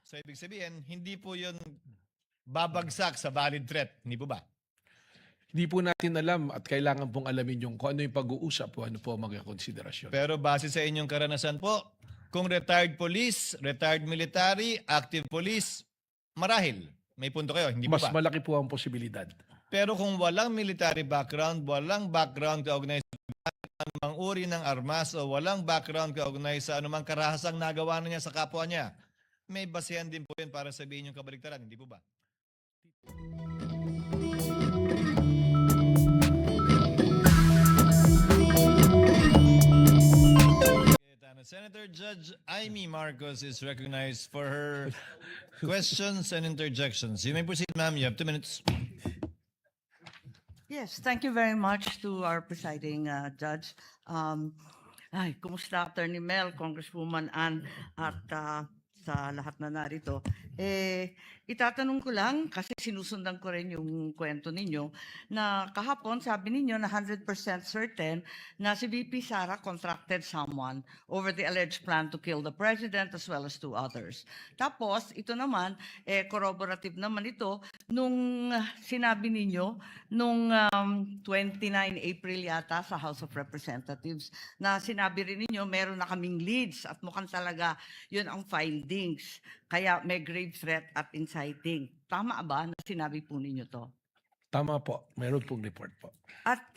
So ibig sabihin, hindi po yun babagsak sa valid threat. Hindi po ba? Hindi po natin alam at kailangan pong alamin yung kung ano yung pag-uusap o ano po ang mga konsiderasyon. Pero base sa inyong karanasan po, kung retired police, retired military, active police, marahil. May punto kayo, hindi po Mas ba? malaki po ang posibilidad. Pero kung walang military background, walang background kaugnay sa anumang uri ng armas o walang background kaugnay sa anumang karahasang nagawa na niya sa kapwa niya, may basehan din po yun para sabihin yung kabaligtaran, hindi po ba? Senator Judge Amy Marcos is recognized for her questions and interjections. You may proceed, ma'am. You have 2 minutes. Yes, thank you very much to our presiding judge. Kumusta Attorney Mel, Congresswoman Ann, at sa lahat na narito. Itatanong ko lang, kasi sinusundan ko rin yung kwento ninyo, na kahapon sabi ninyo na 100% certain na si VP Sara contracted someone over the alleged plan to kill the president as well as 2 others. Tapos, ito naman, corroborative naman ito, nung sinabi ninyo, nung 29 April yata sa House of Representatives, na sinabi rin ninyo, meron na kaming leads at mukhang talaga yun ang findings. Kaya may grave threat at inciting. Tama ba na sinabi po ninyo to? Tama po, meron pong report po. At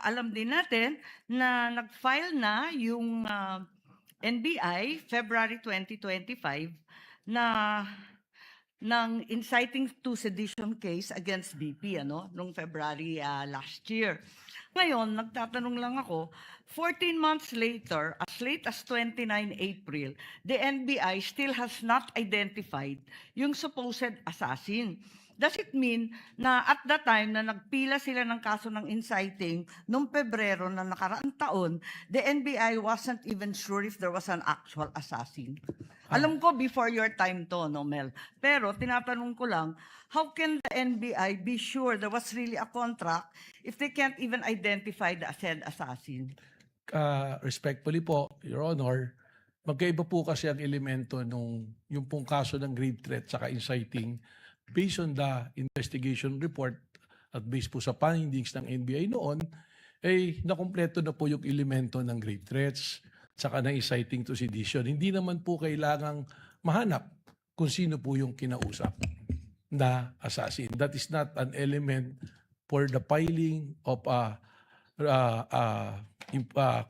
alam din natin na nag-file na yung NBI February 2025 na ng inciting to sedition case against BP noong February last year. Ngayon, nagtatanong lang ako, 14 months later, as late as 29 April, the NBI still has not identified yung supposed assassin. Does it mean na at that time na nagpila sila ng kaso ng inciting noong Pebrero na nakaraang taon, the NBI wasn't even sure if there was an actual assassin? Alam ko before your time to, no, Mel? Pero tinatanong ko lang, how can the NBI be sure there was really a contract if they can't even identify the said assassin? Respectfully po, Your Honor, magkaiba po kasi ang elemento nung yung pong kaso ng grave threat saka inciting based on the investigation report at based po sa findings ng NBI noon, nakumpleto na po yung elemento ng grave threats saka ng inciting to sedition. Hindi naman po kailangang mahanap kung sino po yung kinausap na assassin. That is not an element for the filing of a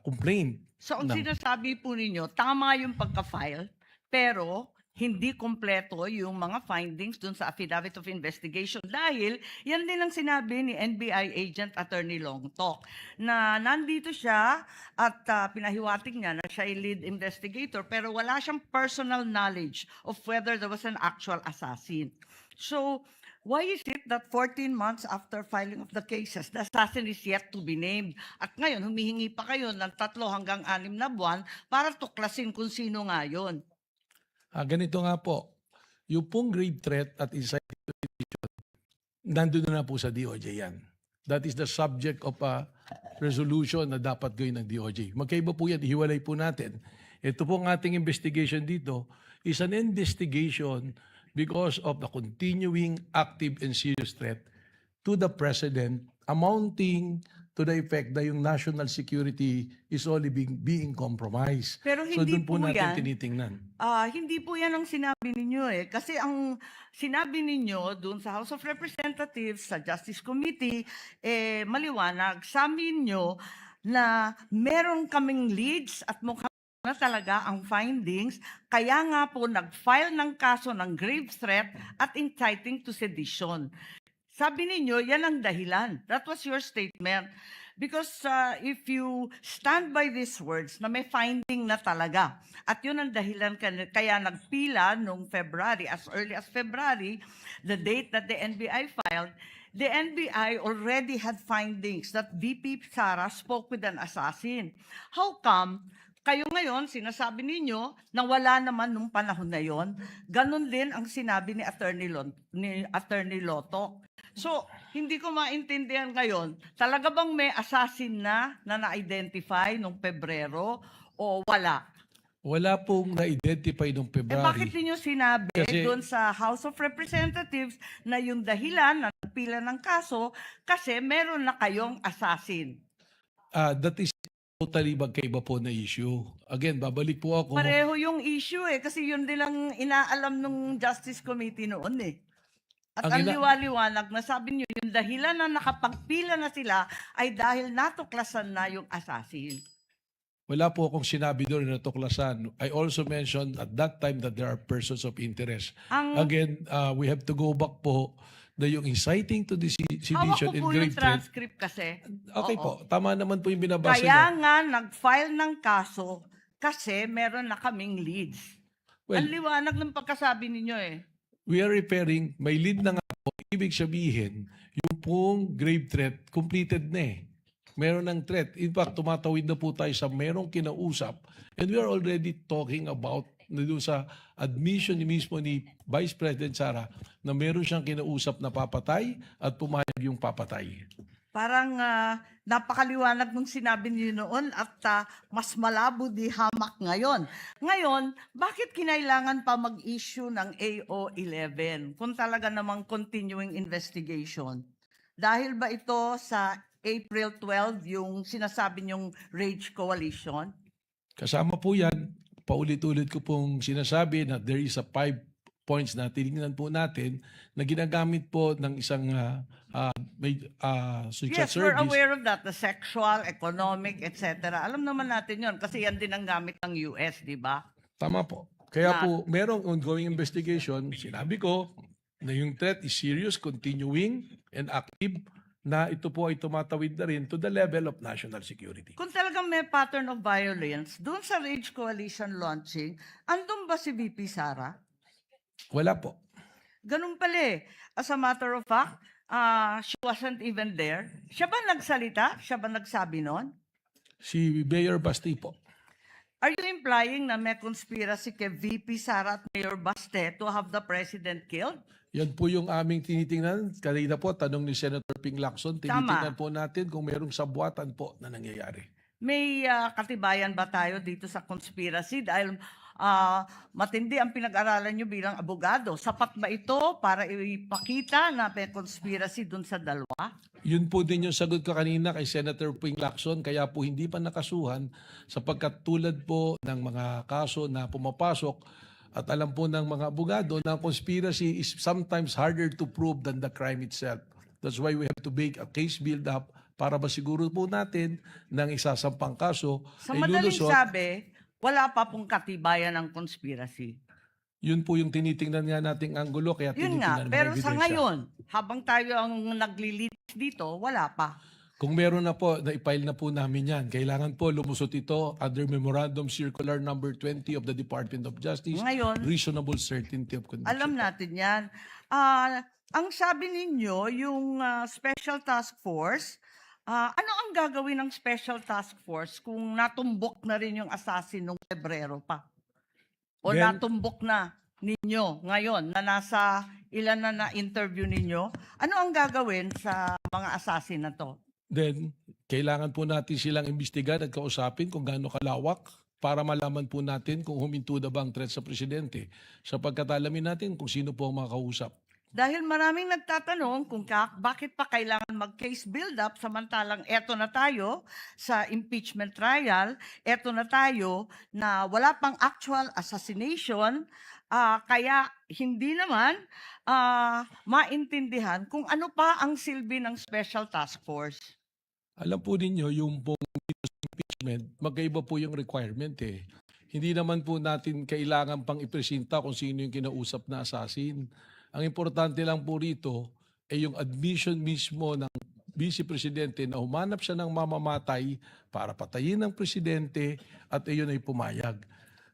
complaint. So ang sinasabi po ninyo, tama yung pagka-file, pero hindi kompleto yung mga findings dun sa affidavit of investigation dahil yan din ang sinabi ni NBI agent Attorney Longtok na nandito siya at pinahiwatig niya na siya ay lead investigator pero wala siyang personal knowledge of whether there was an actual assassin. So, why is it that 14 months after filing of the cases, the assassin is yet to be named? At ngayon, humihingi pa kayo ng 3 hanggang 6 na buwan para tuklasin kung sino nga yun. Ganito nga po, yung pong grave threat at inciting to sedition, nandun na po sa DOJ yan. That is the subject of a resolution na dapat gawin ng DOJ. Magkaiba po yan, ihiwalay po natin. Ito pong ating investigation dito is an investigation because of the continuing active and serious threat to the President amounting to the effect that yung national security is only being compromised. Pero So hindi doon po po natin yan. tinitingnan. Hindi po yan ang sinabi ninyo eh. Kasi ang sinabi ninyo doon sa House of Representatives, sa Justice Committee, maliwanag, sa amin nyo na meron kaming leads at mukhang na talaga ang findings, kaya nga po nag-file ng kaso ng grave threat at inciting to sedition. Sabi ninyo, yan ang dahilan. That was your statement. Because if you stand by these words na may finding na talaga, at yun ang dahilan kaya nagpila noong February, as early as February, the date that the NBI filed, the NBI already had findings that VP Sara spoke with an assassin. How come kayo ngayon, sinasabi ninyo na wala naman nung panahon na yon? Ganon din ang sinabi ni Attorney Loto. So, hindi ko maintindihan ngayon, talaga bang may assassin na na-identify nung Pebrero o wala? Wala pong na-identify noong Eh bakit February. ninyo sinabi Kasi- doon sa House of Representatives na yung dahilan na pila ng kaso kasi meron na kayong assassin? That is totally magkaiba po na issue. Again, babalik po ako. Pareho yung issue eh kasi yun din ang inaalam ng Justice Committee noon eh. At ang Ang liwaliwanag na sabi niyo yung dahilan na nakapagpila na sila ay dahil natuklasan na yung assassin. Wala po akong sinabi doon na natuklasan. I also mentioned at that time that there are persons of interest. Ang Again, we have to go back po na yung inciting to hawak sedition ko and po yung grave threat. transcript kasi. Okay Oo. po, tama naman po yung binabasa Kaya niyo. nga nag-file ng kaso kasi meron na kaming leads. Well, Ang liwanag ng pagkasabi ninyo eh. we are referring, may lead na nga po, ibig sabihin, yung pong grave threat, completed na eh. Meron ng threat. In fact, tumatawid na po tayo sa merong kinausap. And we are already talking about na doon sa admission ni mismo ni Vice President Sara na meron siyang kinausap na papatay at pumayag yung papatay. Parang napakaliwanag nung sinabi niyo noon at mas malabo di hamak ngayon. Ngayon, bakit kinailangan pa mag-issue ng AO11 kung talaga namang continuing investigation? Dahil ba ito sa April 12 yung sinasabi niyong Rage Coalition? Kasama po yan, paulit-ulit ko pong sinasabi na there is a 5 points na tinignan po natin na ginagamit po ng isang secret Yes, we're service. aware of that. The sexual, economic, etc. Alam naman natin yon kasi yan din ang gamit ng US, di ba? Tama po. Kaya Na- po, merong ongoing investigation. Sinabi ko na yung threat is serious, continuing, and active, na ito po ay tumatawid na rin to the level of national security. Kung talagang may pattern of violence, doon sa Rage Coalition launching, andun ba si VP Sara? Wala po. Ganun pala eh. As a matter of fact, she wasn't even there. Siya ba nagsalita? Siya ba nagsabi nun? Si Mayor Basti po. Are you implying na may conspiracy kay VP Sara at Mayor Baste to have the president killed? Yan po yung aming tinitingnan. Kanina po, tanong ni Senator Ping Lacson, tinitingnan Tama. po natin kung merong sabwatan po na nangyayari. May katibayan ba tayo dito sa conspiracy? Dahil matindi ang pinag-aralan nyo bilang abogado. Sapat ba ito para ipakita na may conspiracy dun sa dalawa? Yun po din yung sagot ko kanina kay Senator Ping Lacson, kaya po hindi pa nakasuhan sapagkat tulad po ng mga kaso na pumapasok at alam po ng mga abogado na conspiracy is sometimes harder to prove than the crime itself. That's why we have to make a case build-up para masiguro po natin ng isasampang kaso Sa ay madaling lulusot. sabi, wala pa pong katibayan ng conspiracy. Yun po yung tinitingnan nga nating anggulo kaya Yun nga, tinitingnan pero mga sa ebidensya. ngayon, habang tayo ang naglilitis dito, wala pa. Kung meron na po, na-file na po namin yan. Kailangan po lumusot ito under Memorandum Circular number 20 of the Department of Justice. Ngayon, Reasonable certainty of conviction. alam natin yan. Ang sabi ninyo, yung Special Task Force, ano ang gagawin ng Special Task Force kung natumbok na rin yung assassin nung Pebrero pa? O Then- natumbok na ninyo ngayon na nasa ilan na na-interview ninyo? Ano ang gagawin sa mga assassin na to? Then, kailangan po natin silang imbestigan at kausapin kung gaano kalawak para malaman po natin kung huminto na ba ang threat sa presidente. Sapagkat alamin natin kung sino po ang makakausap. Dahil maraming nagtatanong kung bakit pa kailangan mag-case build-up samantalang eto na tayo sa impeachment trial, eto na tayo na wala pang actual assassination, kaya hindi naman maintindihan kung ano pa ang silbi ng Special Task Force. Alam po ninyo, yung pong impeachment, magkaiba po yung requirement eh. Hindi naman po natin kailangan pang ipresenta kung sino yung kinausap na assassin. Ang importante lang po rito ay yung admission mismo ng Vice Presidente na humanap siya ng mamamatay para patayin ng Presidente at iyon ay pumayag.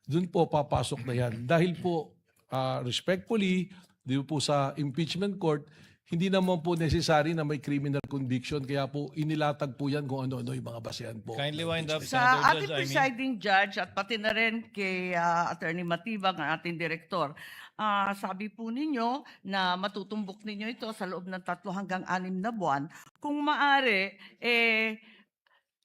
Doon po papasok na yan. Dahil po, respectfully, di po sa impeachment court, hindi naman po necessary na may criminal conviction. Kaya po inilatag po yan kung ano-ano yung mga basehan po. Kindly wind up, Sa Senator ating Judge Amy. presiding judge at pati na rin kay Attorney Matibag, ang ating direktor, sabi po ninyo na matutumbok ninyo ito sa loob ng 3 hanggang 6 na buwan. Kung maaari,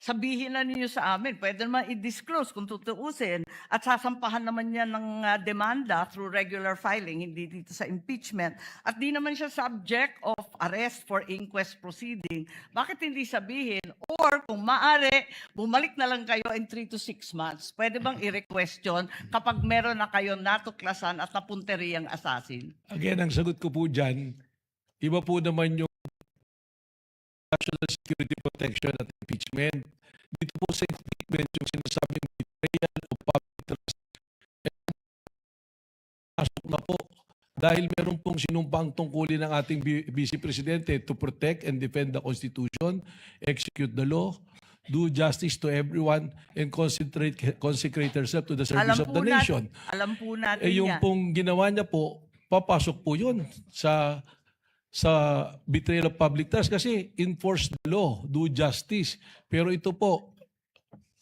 sabihin na ninyo sa amin. Pwede naman i-disclose kung tutuusin. At sasampahan naman yan ng demanda through regular filing, hindi dito sa impeachment. At di naman siya subject of arrest for inquest proceeding. Bakit hindi sabihin? Or kung maaari, bumalik na lang kayo in 3 to 6 months. Pwede bang i-requestion kapag meron na kayo natuklasan at napunteriyang assassin? Again, ang sagot ko po dyan, iba po naman yung national security protection at impeachment. Dito po sa impeachment, yung sinasabing betrayal of public trust, pasok na po. Dahil meron pong sinumpang tungkulin ng ating Vice Presidente to protect and defend the Constitution, execute the law, do justice to everyone, and consecrate herself to the service of the nation. Alam po natin Yung yan. pong ginawa niya po, papasok po yun sa betrayal of public trust kasi enforce the law, do justice. Pero ito po,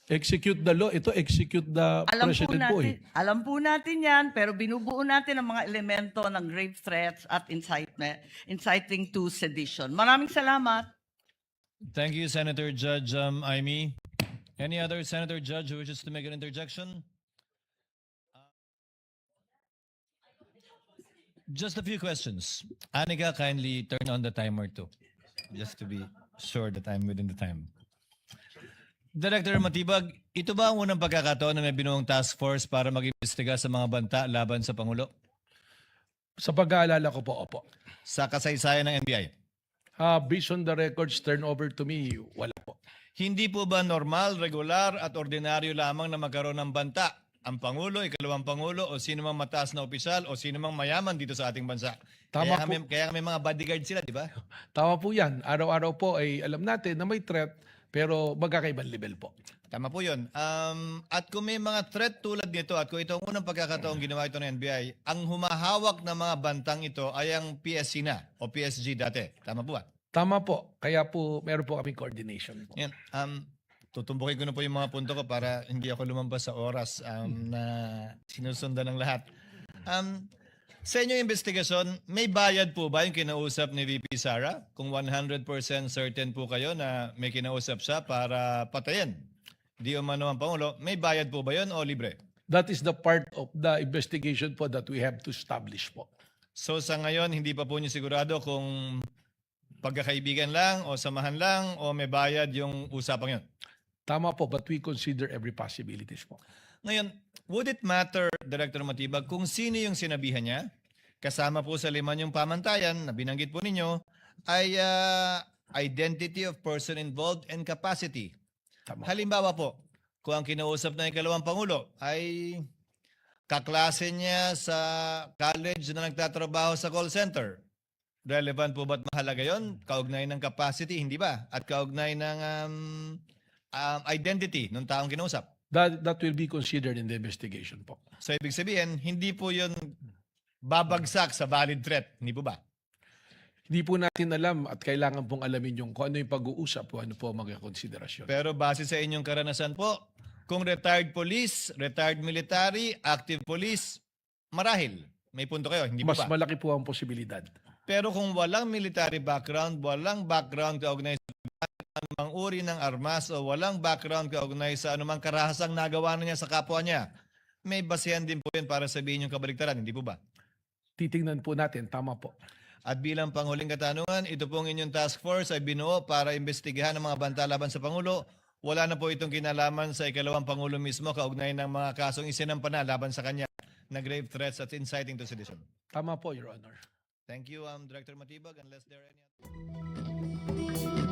execute the law, ito execute the president po eh. Alam po natin yan, pero binubuo natin ang mga elemento ng grave threats at inciting to sedition. Maraming salamat. Thank you, Senator Judge Aimee. Any other Senator Judge who wishes to make an interjection? Just a few questions. Anika, kindly turn on the timer too, just to be sure that I'm within the time. Director Matibag, ito ba ang unang pagkakataon na may binuong task force para mag-imbestiga sa mga banta laban sa Pangulo? Sa pag-aalala ko po, opo. Sa kasaysayan ng NBI? Based on the records turned over to me, wala po. Hindi po ba normal, regular at ordinaryo lamang na magkaroon ng banta ang Pangulo, ikalawang Pangulo o sino mang mataas na opisyal o sino mang mayaman dito sa ating bansa? Tama Kaya kami mga bodyguard sila, di ba? Tama po yan. Araw-araw po ay alam natin na may threat pero magkakaibang level po. Tama po yun. At kung may mga threat tulad nito at kung ito ang unang pagkakataong ginawa ito ng NBI, ang humahawak ng mga bantang ito ay ang PSC na o PSG dati. Tama po ba? Tama po. Kaya po meron po kaming coordination po. Yan. Tutumbukin ko na po yung mga punto ko para hindi ako lumampas sa oras na sinusundan ng lahat. Sa inyong investigasyon, may bayad po ba yung kinausap ni VP Sara? Kung 100% certain po kayo na may kinausap siya para patayin di umano ang Pangulo, may bayad po ba yun o libre? That is the part of the investigation po that we have to establish po. So sa ngayon, hindi pa po niyo sigurado kung pagkakaibigan lang o samahan lang o may bayad yung usapang yun? Tama po, but we consider every possibilities po. Ngayon, would it matter, Director Matibag, kung sino yung sinabihan niya? Kasama po sa liman yung pamantayan na binanggit po ninyo ay identity of person involved and capacity. Tama. Halimbawa po, kung ang kinausap ng ikalawang Pangulo ay kaklase niya sa college na nagtatrabaho sa call center, relevant po ba't mahalaga yon? Kaugnay ng capacity, hindi ba? At kaugnay ng identity ng taong kinausap. That will be considered in the investigation po. So ibig sabihin, hindi po yun babagsak sa valid threat, hindi po ba? Hindi po natin alam at kailangan pong alamin yung kung ano yung pag-uusap o ano po ang mga konsiderasyon. Pero base sa inyong karanasan po, kung retired police, retired military, active police, marahil. May punto kayo, hindi po Mas ba? malaki po ang posibilidad. Pero kung walang military background, walang background kaugnay sa anumang uri ng armas o walang background kaugnay sa anumang karahasang nagawa na niya sa kapwa niya, may basehan din po yun para sabihin yung kabaligtaran, hindi po ba? Titingnan po natin, tama po. At bilang panghuling katanungan, ito pong inyong task force ay binuo para imbestigahan ang mga banta laban sa Pangulo. Wala na po itong kinalaman sa ikalawang Pangulo mismo kaugnay ng mga kasong isinampa na laban sa kanya na grave threats at inciting to sedition. Tama po, Your Honor. Thank you, Director Matibag. Unless there are any other...